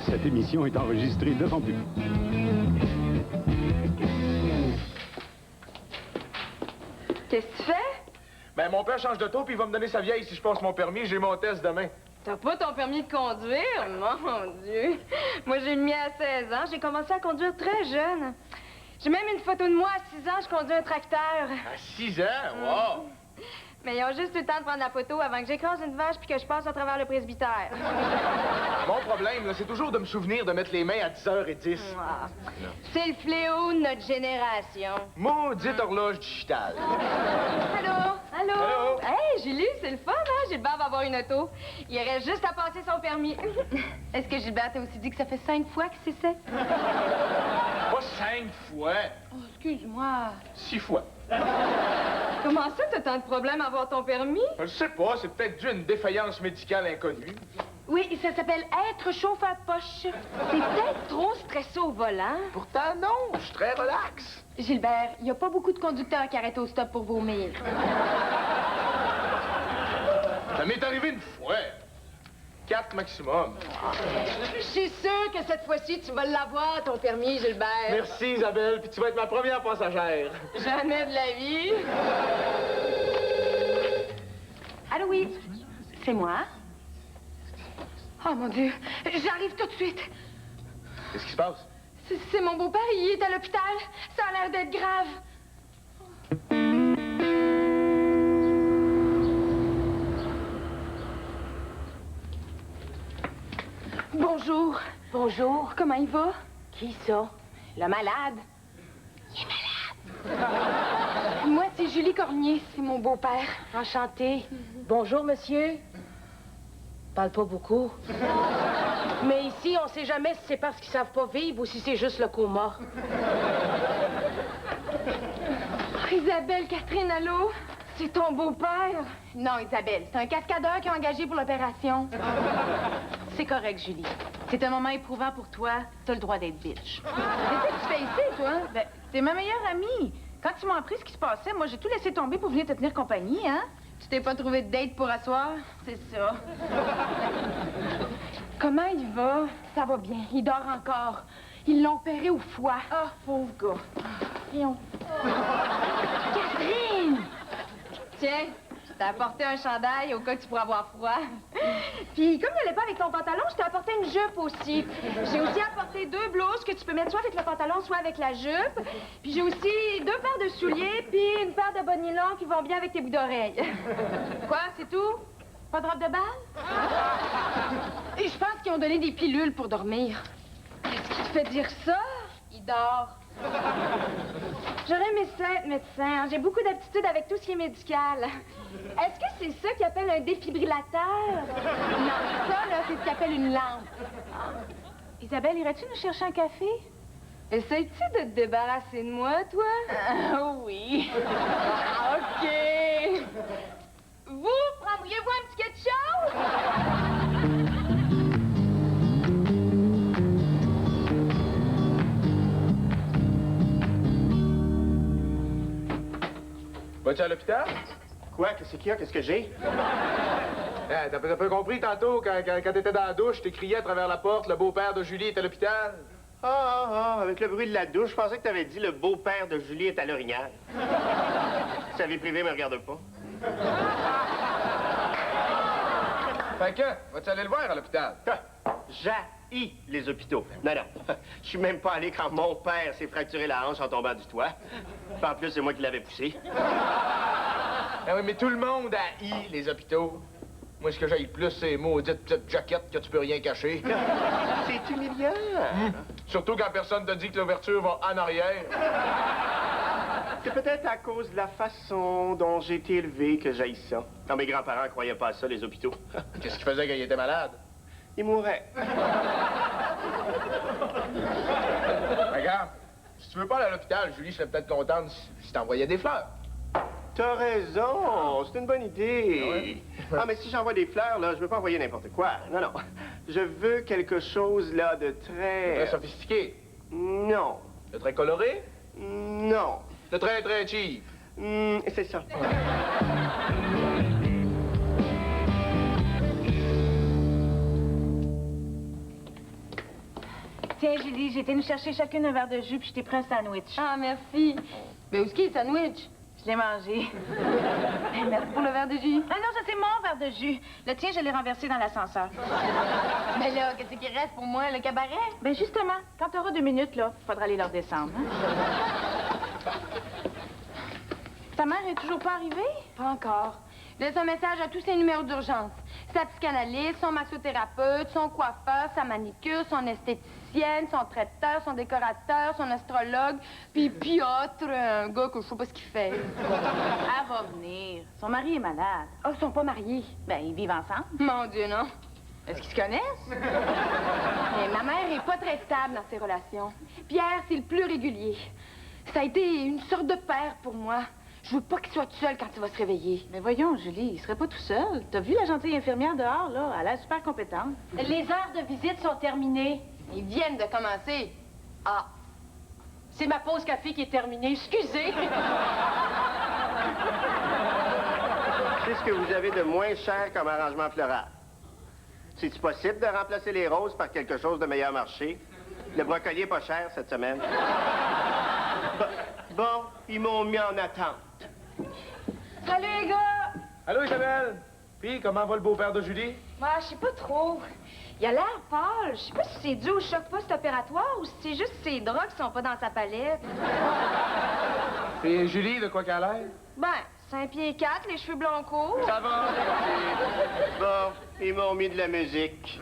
Cette émission est enregistrée devant public. Qu'est-ce que tu fais? Ben, mon père change d'auto, puis il va me donner sa vieille si je passe mon permis. J'ai mon test demain. T'as pas ton permis de conduire? Mon Dieu! Moi, j'ai mis à 16 ans. J'ai commencé à conduire très jeune. J'ai même une photo de moi à 6 ans. Je conduis un tracteur. À 6 ans? Wow! Mais ils ont juste eu le temps de prendre la photo avant que j'écrase une vache puis que je passe à travers le presbytère. Mon problème, là, c'est toujours de me souvenir de mettre les mains à 10h10. Ah. C'est le fléau de notre génération. Maudite horloge digitale. Allô? Allô? Allô? Hey, Julie, c'est le fun, hein? Gilbert va avoir une auto. Il reste juste à passer son permis. Est-ce que Gilbert t'a aussi dit que ça fait 5 fois qu'il s'essaie? Pas 5 fois. Oh, excuse-moi. 6 fois. Comment ça, t'as tant de problèmes à avoir ton permis? Je sais pas, c'est peut-être dû à une défaillance médicale inconnue. Oui, ça s'appelle être chauffeur à poche. T'es peut-être trop stressé au volant. Pourtant, non, je suis très relax. Gilbert, il n'y a pas beaucoup de conducteurs qui arrêtent au stop pour vomir. Ça m'est arrivé une fois. 4 maximum. Je suis sûre que cette fois-ci, tu vas l'avoir, ton permis, Gilbert. Merci, Isabelle, puis tu vas être ma première passagère. Jamais de la vie. Allô, oui? C'est moi? Oh, mon Dieu. J'arrive tout de suite. Qu'est-ce qui se passe? C'est mon beau-père, il est à l'hôpital. Ça a l'air d'être grave. Bonjour. Bonjour. Comment il va? Qui ça? Le malade? Il est malade. Moi, c'est Julie Cormier, c'est mon beau-père. Enchantée. Bonjour, monsieur. Parle pas beaucoup. Mais ici, on sait jamais si c'est parce qu'ils savent pas vivre ou si c'est juste le coma. Isabelle, Catherine, allô? C'est ton beau-père? Non, Isabelle, c'est un cascadeur qui a engagé pour l'opération. C'est correct, Julie. C'est un moment éprouvant pour toi. T'as le droit d'être bitch. Qu'est-ce que tu fais ici, toi? Ben, t'es ma meilleure amie. Quand ils m'ont appris ce qui se passait, moi, j'ai tout laissé tomber pour venir te tenir compagnie, hein? Tu t'es pas trouvé de date pour asseoir? C'est ça. Comment il va? Ça va bien. Il dort encore. Ils l'ont opéré au foie. Ah, pauvre gars. Voyons. Catherine! Tiens, je t'ai apporté un chandail au cas que tu pourras avoir froid. Puis, comme il n'allait pas avec ton pantalon, je t'ai apporté une jupe aussi. J'ai aussi apporté 2 blouses que tu peux mettre soit avec le pantalon, soit avec la jupe. Puis j'ai aussi 2 paires de souliers, puis une paire de bas de nylon qui vont bien avec tes bouts d'oreilles. Quoi, c'est tout? Pas de robe de bal? Et je pense qu'ils ont donné des pilules pour dormir. Qu'est-ce qui te fait dire ça? Il dort. J'aurais aimé ça être médecin. J'ai beaucoup d'aptitudes avec tout ce qui est médical. Est-ce que c'est ça qu'ils appellent un défibrillateur? Non, ça, là, c'est ce qu'ils appellent une lampe. Isabelle, irais-tu nous chercher un café? Essayes-tu de te débarrasser de moi, toi? Oui. OK. Vous, prendriez-vous un petit quelque chose? Vas-tu à l'hôpital? Quoi? Qu'est-ce qu'il y a? Qu'est-ce que j'ai? Ah, t'as pas compris tantôt, quand t'étais dans la douche, t'es crié à travers la porte, le beau-père de Julie est à l'hôpital? Avec le bruit de la douche, je pensais que t'avais dit le beau-père de Julie est à l'orignal. Sa vie privée me regarde pas. Fait que, vas-tu aller le voir à l'hôpital? J'haïs les hôpitaux. Non, non. Je suis même pas allé quand mon père s'est fracturé la hanche en tombant du toit. Puis en plus, c'est moi qui l'avais poussé. Ah oui, mais tout le monde haït les hôpitaux. Moi, ce que j'haïs le plus, c'est les maudites petites jaquettes que tu peux rien cacher. C'est humiliant. Surtout quand personne te dit que l'ouverture va en arrière. C'est peut-être à cause de la façon dont j'ai été élevé que j'haïs ça. Quand mes grands-parents croyaient pas à ça, les hôpitaux. Qu'est-ce qu'il faisait quand il était malade? Ils mourraient. Regarde, si tu veux pas aller à l'hôpital, Julie serait peut-être contente si t'envoyais des fleurs. T'as raison, c'est une bonne idée. Ah ouais? Ah, mais si j'envoie des fleurs, là, je veux pas envoyer n'importe quoi. Non, non. Je veux quelque chose, là, de Très très... sophistiqué. Non. De très coloré. Non. De très, très cheap. C'est ça. Tiens, Julie, j'ai été nous chercher chacune un verre de jus, puis je t'ai pris un sandwich. Ah, merci. Mais où est-ce qu'il est, le sandwich? Je l'ai mangé. Merci pour le verre de jus. Ah non, ça, c'est mon verre de jus. Le tien, je l'ai renversé dans l'ascenseur. Mais là, qu'est-ce qui reste pour moi, le cabaret? Ben justement, quand t'auras 2 minutes, là, faudra aller leur descendre. Hein? Ta mère est toujours pas arrivée? Pas encore. Laisse un message à tous ses numéros d'urgence. Sa psychanalyste, son massothérapeute, son coiffeur, sa manicure, son esthéticienne, son traiteur, son décorateur, son astrologue, puis Piotr, un gars que je sais pas ce qu'il fait. Elle va venir. Son mari est malade. Oh, ils sont pas mariés. Ben, ils vivent ensemble. Mon Dieu, non. Est-ce qu'ils se connaissent? Mais ma mère est pas très stable dans ses relations. Pierre, c'est le plus régulier. Ça a été une sorte de père pour moi. Je veux pas qu'il soit tout seul quand il va se réveiller. Mais voyons, Julie, il serait pas tout seul. T'as vu la gentille infirmière dehors, là? Elle a l'air super compétente. Les heures de visite sont terminées. Ils viennent de commencer. Ah, c'est ma pause café qui est terminée. Excusez. C'est ce que vous avez de moins cher comme arrangement floral. C'est-tu possible de remplacer les roses par quelque chose de meilleur marché? Le brocoli est pas cher cette semaine. Bon, ils m'ont mis en attente. Salut, les gars! Allô, Isabelle? Puis, comment va le beau-père de Julie? Moi, je sais pas trop. Il a l'air pâle. Je sais pas si c'est dû au choc post-opératoire ou si c'est juste ses drogues qui sont pas dans sa palette. Et Julie, de quoi qu'elle a l'air? Ben, 5 pieds 4, les cheveux blonds courts. Ça va? Bon, ils m'ont mis de la musique.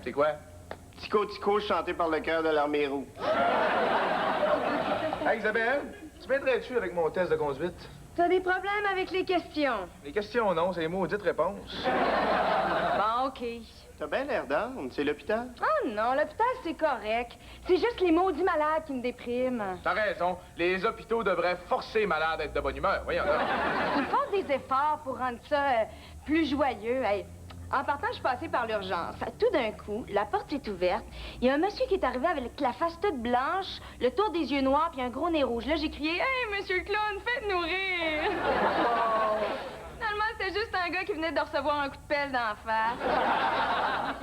C'est quoi? Tico Tico chanté par le cœur de l'armée rouge. Hey, Isabelle, tu m'aiderais-tu avec mon test de conduite? T'as des problèmes avec les questions. Les questions, non, c'est les maudites réponses. Bon, OK. T'as bien l'air d'âme, c'est l'hôpital. Oh non, l'hôpital, c'est correct. C'est juste les maudits malades qui me dépriment. T'as raison, les hôpitaux devraient forcer les malades à être de bonne humeur. Voyons donc. Ils font des efforts pour rendre ça plus joyeux. Hey, en partant, je suis passée par l'urgence. Tout d'un coup, la porte est ouverte. Il y a un monsieur qui est arrivé avec la face toute blanche, le tour des yeux noirs puis un gros nez rouge. Là, j'ai crié « Hey, monsieur le clown, faites-nous rire! » Finalement, c'était juste un gars qui venait de recevoir un coup de pelle d'en face.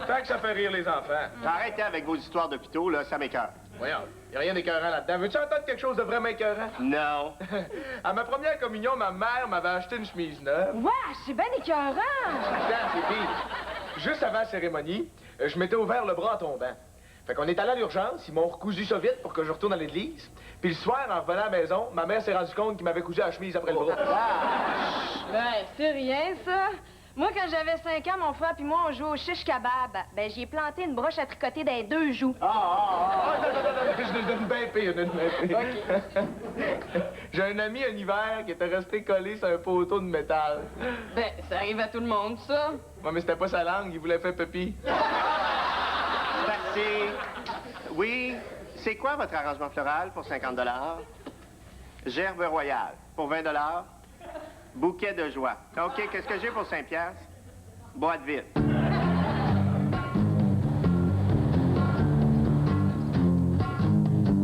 Tant que ça fait rire les enfants. Arrêtez avec vos histoires d'hôpitaux, là, ça m'écoeure. Voyons, y a rien d'écœurant là-dedans. Veux-tu entendre quelque chose de vraiment écœurant? Non. À ma première communion, ma mère m'avait acheté une chemise neuve. Wesh, c'est bien écœurant! Attends, c'est pire. Juste avant la cérémonie, je m'étais ouvert le bras en tombant. Fait qu'on est allé à l'urgence, ils m'ont recousu ça vite pour que je retourne à l'église. Puis le soir, en revenant à la maison, ma mère s'est rendue compte qu'il m'avait cousu la chemise après le bras. Ben, c'est rien, ça. Moi, quand j'avais 5 ans, mon frère puis moi, on jouait au shish kebab. Ben, j'ai planté une broche à tricoter dans les 2 joues. Je le donne bien pire, je le donne bien pire. J'ai un ami un hiver qui était resté collé sur un poteau de métal. Ben, ça arrive à tout le monde, ça. Moi, mais c'était pas sa langue, il voulait faire pipi. Merci. Oui, c'est quoi votre arrangement floral pour 50 $? Gerbe royale pour 20 $. Bouquet de joie. OK, qu'est-ce que j'ai pour 5 $? Boîte vide.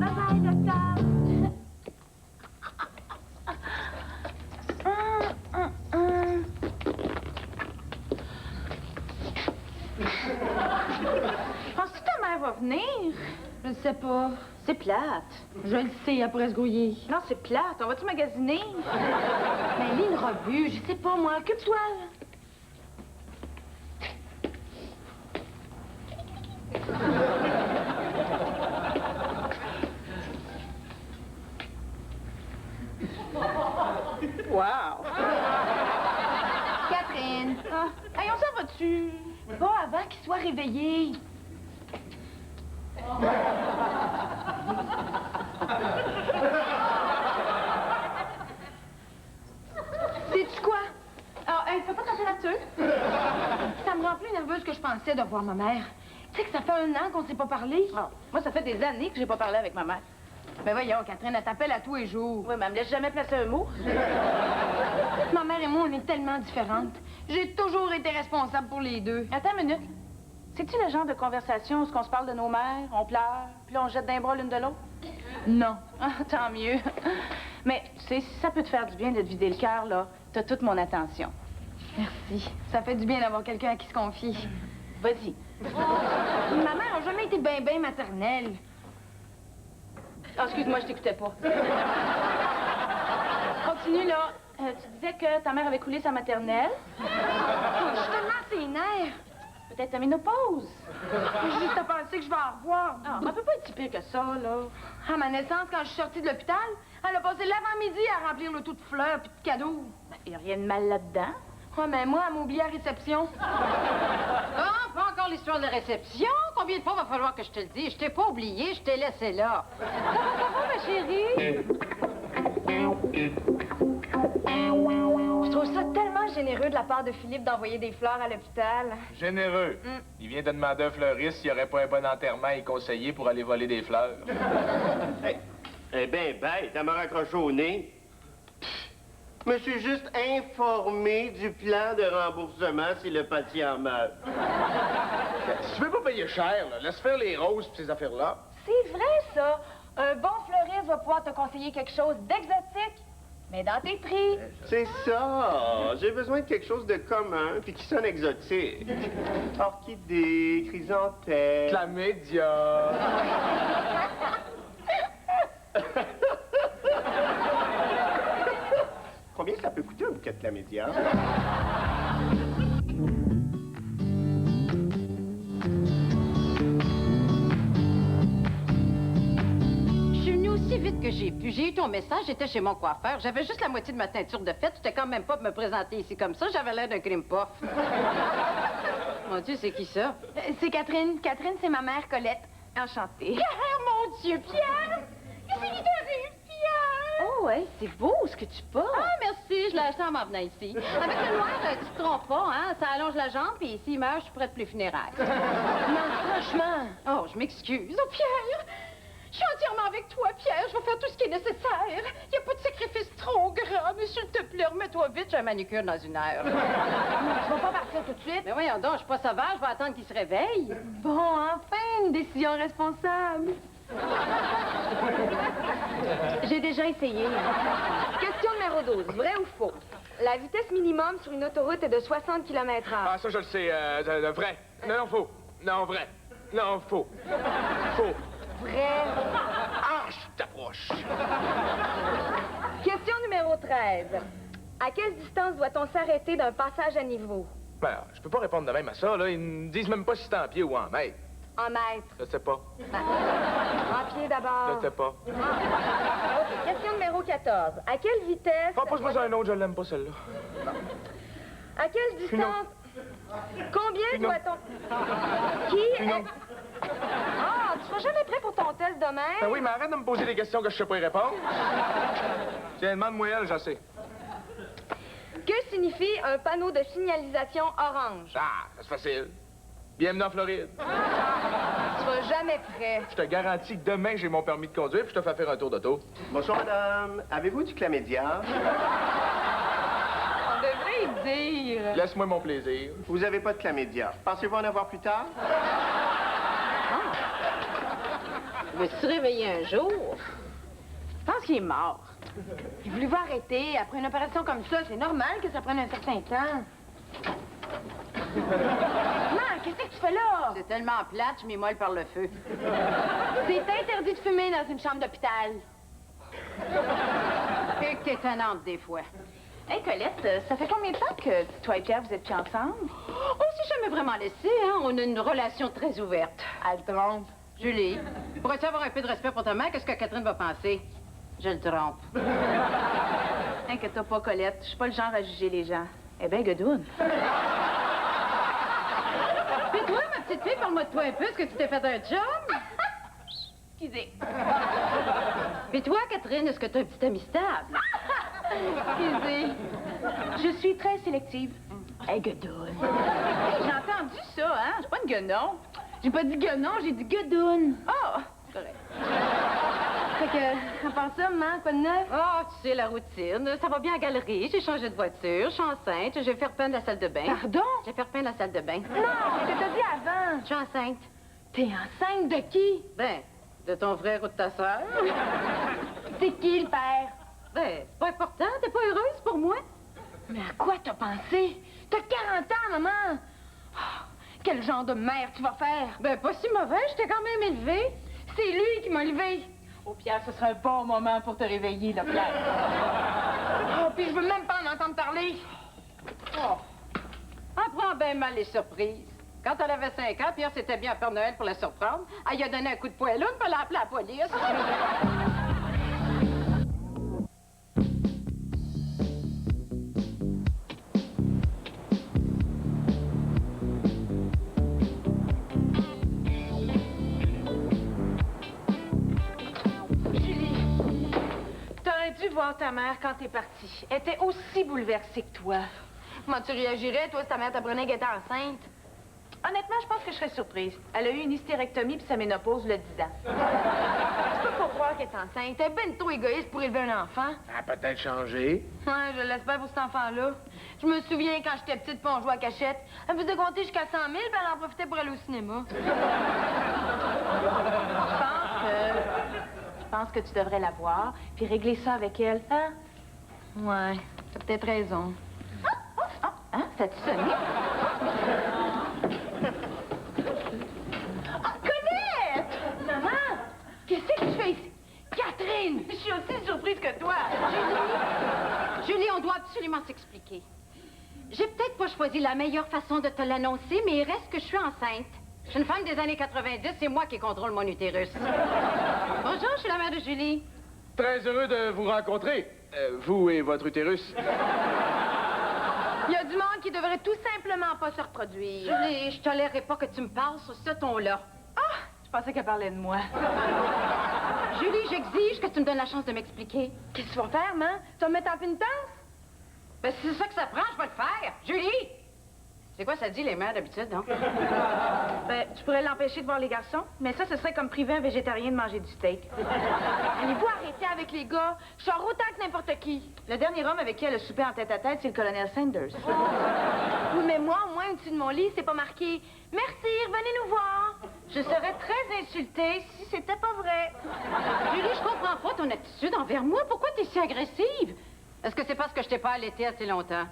Bye-bye, docteur. Penses-tu que ta mère va venir? Je sais pas. C'est plate. Je le sais, elle pourrait se grouiller. Non, c'est plate. On va-tu magasiner? Mais lis une revue, je sais pas, moi. Occupe-toi, là. Wow! Catherine. Ah, hey, on s'en va-tu? Pas avant qu'il soit réveillé. chanceux. Ça me rend plus nerveuse que je pensais de voir ma mère. Tu sais que ça fait 1 an qu'on s'est pas parlé. Ah, moi, ça fait des années que j'ai pas parlé avec ma mère. Ben voyons, Catherine, elle t'appelle à tous les jours. Oui, mais elle me laisse jamais placer un mot. Ma mère et moi, on est tellement différentes. J'ai toujours été responsable pour les deux. Attends une minute. C'est-tu le genre de conversation où on se parle de nos mères, on pleure, puis là, on jette d'un bras l'une de l'autre? Non. Ah, tant mieux. Mais, tu sais, si ça peut te faire du bien de te vider le cœur, là, t'as toute mon attention. Merci. Ça fait du bien d'avoir quelqu'un à qui se confier. Vas-y. Ma mère n'a jamais été ben maternelle. Ah, excuse-moi, je t'écoutais pas. Continue, là. Tu disais que ta mère avait coulé sa maternelle. Je suis tellement ses nerfs. Peut-être ta ménopause. J'ai juste à penser que je vais en revoir. Ah, elle peut pas être si pire que ça, là. À ma naissance, quand je suis sortie de l'hôpital, elle a passé l'avant-midi à remplir le tout de fleurs puis de cadeaux. Il y a rien de mal là-dedans. Ouais, mais moi, elle m'a oublié à réception. Ah, pas encore l'histoire de la réception? Combien de fois va falloir que je te le dise? Je t'ai pas oublié, je t'ai laissé là. Ça va, ma chérie? Je trouve ça tellement généreux de la part de Philippe d'envoyer des fleurs à l'hôpital. Généreux. Il vient de demander à un fleuriste s'il n'y aurait pas un bon enterrement et conseiller pour aller voler des fleurs. Hey, eh bien bête, elle m'a raccroché au nez. Je me suis juste informé du plan de remboursement si le patient meurt. Si tu veux pas payer cher, là, laisse faire les roses pis ces affaires-là. C'est vrai, ça. Un bon fleuriste va pouvoir te conseiller quelque chose d'exotique, mais dans tes prix. C'est ça. J'ai besoin de quelque chose de commun puis qui sonne exotique. Orchidée, chrysanthème. Chlamydia. Combien ça peut coûter un bouquet de chlamydia? Je suis venue aussi vite que j'ai pu. J'ai eu ton message, j'étais chez mon coiffeur. J'avais juste la moitié de ma teinture de fête. J'étais quand même pas me présenter ici comme ça. J'avais l'air d'un crime puff. Mon Dieu, c'est qui ça? C'est Catherine. Catherine, c'est ma mère, Colette. Enchantée. Pierre, mon Dieu, Pierre! Qu'est-ce qui t'arrive, Pierre? Oh, ouais, c'est beau ce que tu portes. Ah, merci, je l'ai acheté en m'en venant ici. Avec le noir, tu te trompes pas, hein? Ça allonge la jambe, puis s'il meurt, je suis prête pour les funérailles. Non, franchement. Oh, je m'excuse. Oh, Pierre! Je suis entièrement avec toi, Pierre. Je vais faire tout ce qui est nécessaire. Il n'y a pas de sacrifice trop grand, mais s'il te plaît, remets-toi vite, j'ai un manucure dans 1 heure. Tu vas pas partir tout de suite? Mais voyons donc, je suis pas sauvage, je vais attendre qu'il se réveille. Bon, enfin, une décision responsable. J'ai déjà essayé. Question numéro 12. Vrai ou faux? La vitesse minimum sur une autoroute est de 60 km/h. Ah, ça, je le sais. Vrai. Non, faux. Non, vrai. Non, faux. Faux. Vrai. Ah, je t'approche. Question numéro 13. À quelle distance doit-on s'arrêter d'un passage à niveau? Ben, je peux pas répondre de même à ça, là. Ils me disent même pas si c'est en pied ou en mètre. En mètres. Je sais pas. En pied d'abord. Je sais pas. OK. Question numéro 14. À quelle vitesse... Ah, pose-moi un autre, je l'aime pas, celle-là. À quelle distance... Combien Une autre. doit-on... Qui Une est... autre. Ah, tu seras jamais prêt pour ton test demain? Ben oui, mais arrête de me poser des questions que je sais pas y répondre. Tiens, demande-moi elle, je sais. Que signifie un panneau de signalisation orange? Ah, c'est facile. Bienvenue en Floride. Tu seras jamais prêt. Je te garantis que demain, j'ai mon permis de conduire puis je te fais faire un tour d'auto. Bonsoir, madame. Avez-vous du chlamydia? On devrait y dire. Laisse-moi mon plaisir. Vous avez pas de chlamydia. Pensez-vous en avoir plus tard? Je me suis réveillée un jour. Je pense qu'il est mort. J'ai voulu arrêter. Après une opération comme ça, c'est normal que ça prenne un certain temps. Maman, qu'est-ce que tu fais là? C'est tellement plate, je m'émole par le feu. C'est interdit de fumer dans une chambre d'hôpital. Et que t'es étonnante des fois. Hey, Colette, ça fait combien de temps que toi et Pierre, vous êtes plus ensemble? On s'est jamais vraiment laissé, hein? On a une relation très ouverte. Elle trompe. Julie, pourrais-tu avoir un peu de respect pour ta mère? Qu'est-ce que Catherine va penser? Je le trompe. Inquiète-toi pas, Colette. Je suis pas le genre à juger les gens. Eh bien, Godoune. Puis toi, ma petite fille, parle-moi de toi un peu. Est-ce que tu t'es fait un chum? Excusez. Puis toi, Catherine, est-ce que t'as un petit ami stable? Excusez. Je suis très sélective. Hey, guedoune. Hey, j'ai entendu ça, hein? Je suis pas une guenon. J'ai pas dit guenon, j'ai dit guedoune. Oh, c'est correct. Fait que, à part ça, maman, quoi de neuf? Oh, tu sais, la routine. Ça va bien à la galerie. J'ai changé de voiture. Je suis enceinte. Je vais faire peindre la salle de bain. Pardon? Je vais faire peindre la salle de bain. Non, c'est ce que t'as dit avant. Je suis enceinte. T'es enceinte de qui? Ben, de ton frère ou de ta sœur. C'est qui, le père? Ben, c'est pas important. T'es pas heureuse pour moi? Mais à quoi t'as pensé? T'as 40 ans, maman. Oh, quel genre de mère tu vas faire? Ben, pas si mauvais. Je t'ai quand même élevée. C'est lui qui m'a élevée. Oh, Pierre, ce serait un bon moment pour te réveiller, là, Pierre. Oh, puis je veux même pas en entendre parler. Oh. Elle prend bien mal les surprises. Quand elle avait 5 ans, Pierre s'était bien à Père Noël pour la surprendre. Elle lui a donné un coup de poêlon, puis elle a appelé la police. T'aurais dû voir ta mère quand t'es partie. Elle était aussi bouleversée que toi. Comment tu réagirais, toi, si ta mère t'apprenait qu'elle était enceinte? Honnêtement, je pense que je serais surprise. Elle a eu une hystérectomie puis sa ménopause le 10 ans. Tu peux pas croire qu'elle est enceinte. Elle est ben trop égoïste pour élever un enfant. Ça a peut-être changé. Ouais, je l'espère pour cet enfant-là. Je me souviens quand j'étais petite puis on jouait à cachette. Elle me faisait compter jusqu'à 100 000 puis elle en profitait pour aller au cinéma. Je pense que tu devrais la voir puis régler ça avec elle, hein? Ouais, t'as peut-être raison. Hein? Ça a-tu sonné? Colette! Maman! Qu'est-ce que tu fais ici? Catherine! Je suis aussi surprise que toi. Julie, on doit absolument s'expliquer. J'ai peut-être pas choisi la meilleure façon de te l'annoncer, mais il reste que je suis enceinte. Je suis une femme des années 90, c'est moi qui contrôle mon utérus. Bonjour, je suis la mère de Julie. Très heureux de vous rencontrer. Vous et votre utérus. Il y a du monde qui devrait tout simplement pas se reproduire. Julie, je tolérerai pas que tu me parles sur ce ton-là. Ah! Je pensais qu'elle parlait de moi. Julie, j'exige que tu me donnes la chance de m'expliquer. Qu'est-ce que tu vas faire, maman? Tu vas me mettre en pénitence? Ben, si c'est ça que ça prend, je vais le faire. Julie! C'est quoi ça dit, les mères, d'habitude, non? Ben, tu pourrais l'empêcher de voir les garçons, mais ça, ce serait comme priver un végétarien de manger du steak. Allez-vous arrêter avec les gars? Je sors autant que n'importe qui. Le dernier homme avec qui elle a soupé en tête-à-tête, c'est le colonel Sanders. Oui, mais moi, au moins, au-dessus de mon lit, c'est pas marqué « Merci, revenez nous voir ». Je serais très insultée si c'était pas vrai. Julie, je comprends pas ton attitude envers moi. Pourquoi t'es si agressive? Est-ce que c'est parce que je t'ai pas allaitée assez longtemps?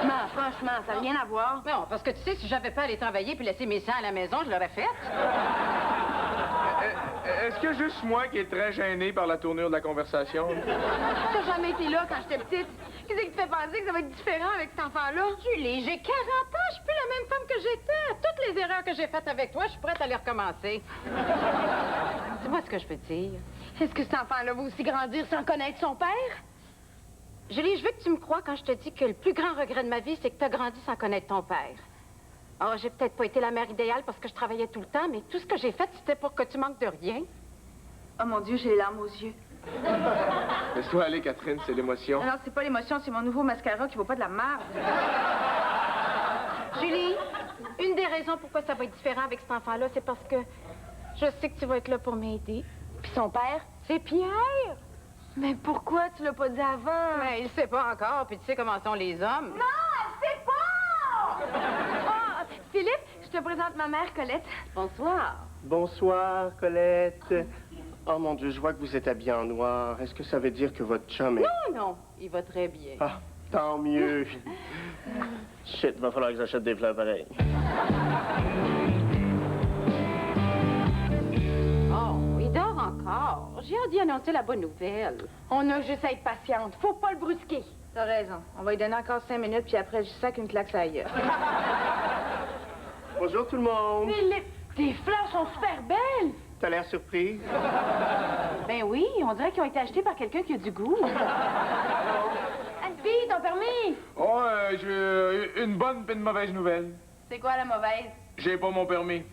Non, franchement, ça n'a rien à voir. Non, parce que tu sais, si j'avais pas allé travailler puis laissé mes seins à la maison, je l'aurais faite. Est-ce que juste moi qui est très gêné par la tournure de la conversation? T'as jamais été là quand j'étais petite. Qu'est-ce qui te fait penser que ça va être différent avec cet enfant-là? Julie, j'ai 40 ans, je suis plus la même femme que j'étais. Toutes les erreurs que j'ai faites avec toi, je suis prête à les recommencer. Dis-moi ce que je peux te dire. Est-ce que cet enfant-là va aussi grandir sans connaître son père? Julie, je veux que tu me crois quand je te dis que le plus grand regret de ma vie, c'est que tu as grandi sans connaître ton père. Alors, j'ai peut-être pas été la mère idéale parce que je travaillais tout le temps, mais tout ce que j'ai fait, c'était pour que tu manques de rien. Oh mon Dieu, j'ai les larmes aux yeux. Laisse-toi aller, Catherine, c'est l'émotion. Alors, c'est pas l'émotion, c'est mon nouveau mascara qui vaut pas de la marde. Julie, une des raisons pourquoi ça va être différent avec cet enfant-là, c'est parce que je sais que tu vas être là pour m'aider. Puis son père? C'est Pierre! Mais pourquoi tu l'as pas dit avant? Mais il sait pas encore, puis tu sais comment sont les hommes. Non, elle sait pas! Oh, Philippe, je te présente ma mère, Colette. Bonsoir. Bonsoir, Colette. Oh mon Dieu, je vois que vous êtes habillée en noir. Est-ce que ça veut dire que votre chum est... Non, non, il va très bien. Ah, tant mieux. Shit, va falloir que j'achète des fleurs pareilles. Oh, il dort encore. J'ai hâte d'y annoncer la bonne nouvelle. On a juste à être patiente. Faut pas le brusquer. T'as raison. On va lui donner encore 5 minutes, puis après, je sac une claque à gueule. Bonjour tout le monde. Philippe, tes fleurs sont super belles. T'as l'air surpris? Ben oui, on dirait qu'ils ont été achetés par quelqu'un qui a du goût. Anne-Fille, ton permis. Oh, j'ai une bonne et une mauvaise nouvelle. C'est quoi la mauvaise? J'ai pas mon permis.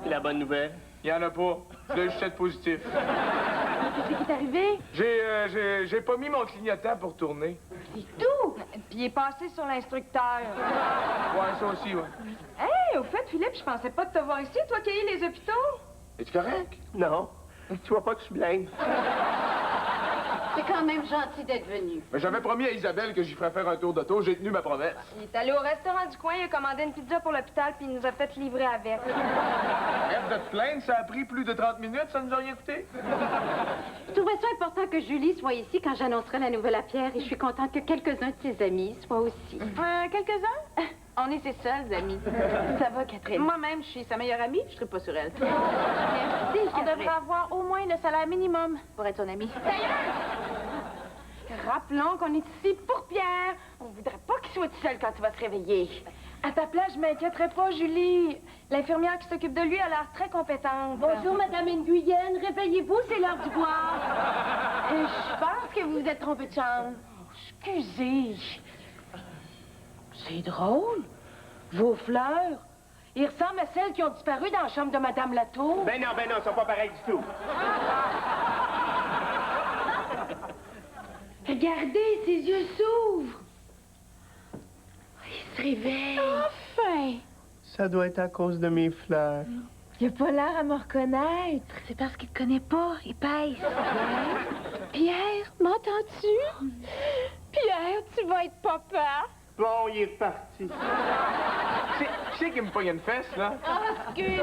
Et la bonne nouvelle? Il y en a pas. Là, je suis positif. Qu'est-ce qui est arrivé? J'ai pas mis mon clignotant pour tourner. C'est tout! Puis il est passé sur l'instructeur. Ouais, ça aussi, ouais. Hey, au fait, Philippe, je pensais pas de te voir ici, toi qui as eu les hôpitaux. Es-tu correct? Non. Tu vois pas que je suis blême? C'est quand même gentil d'être venu. Mais j'avais promis à Isabelle que j'y ferais faire un tour d'auto. J'ai tenu ma promesse. Il est allé au restaurant du coin, il a commandé une pizza pour l'hôpital, puis il nous a fait livrer avec. Bref, de te plaindre, ça a pris plus de 30 minutes, ça nous a rien coûté. Je trouvais ça important que Julie soit ici quand j'annoncerai la nouvelle à Pierre et je suis contente que quelques-uns de ses amis soient aussi. Quelques-uns? On est ses seuls amis. Ça va, Catherine? Moi-même, je suis sa meilleure amie, je ne pas sur elle. Merci, on devrait avoir au moins le salaire minimum pour être son amie. Rappelons qu'on est ici pour Pierre. On voudrait pas qu'il soit tout seul quand il va se réveiller. À ta place, je m'inquiéterais pas, Julie. L'infirmière qui s'occupe de lui a l'air très compétente. Bonjour, Madame Nguyen. Réveillez-vous, c'est l'heure du boire. Je pense que vous vous êtes trompé de chambre. Excusez. C'est drôle. Vos fleurs, ils ressemblent à celles qui ont disparu dans la chambre de Madame Latour. Ben non, ils sont pas pareils du tout. Regardez, ses yeux s'ouvrent. Il se réveille. Enfin! Ça doit être à cause de mes fleurs. Il a pas l'air à me reconnaître. C'est parce qu'il te connaît pas, épaisse. Pierre, m'entends-tu? Pierre, tu vas être papa. Bon, il est reparti. Qui c'est qui me pogne une fesse, là? Oh, excuse.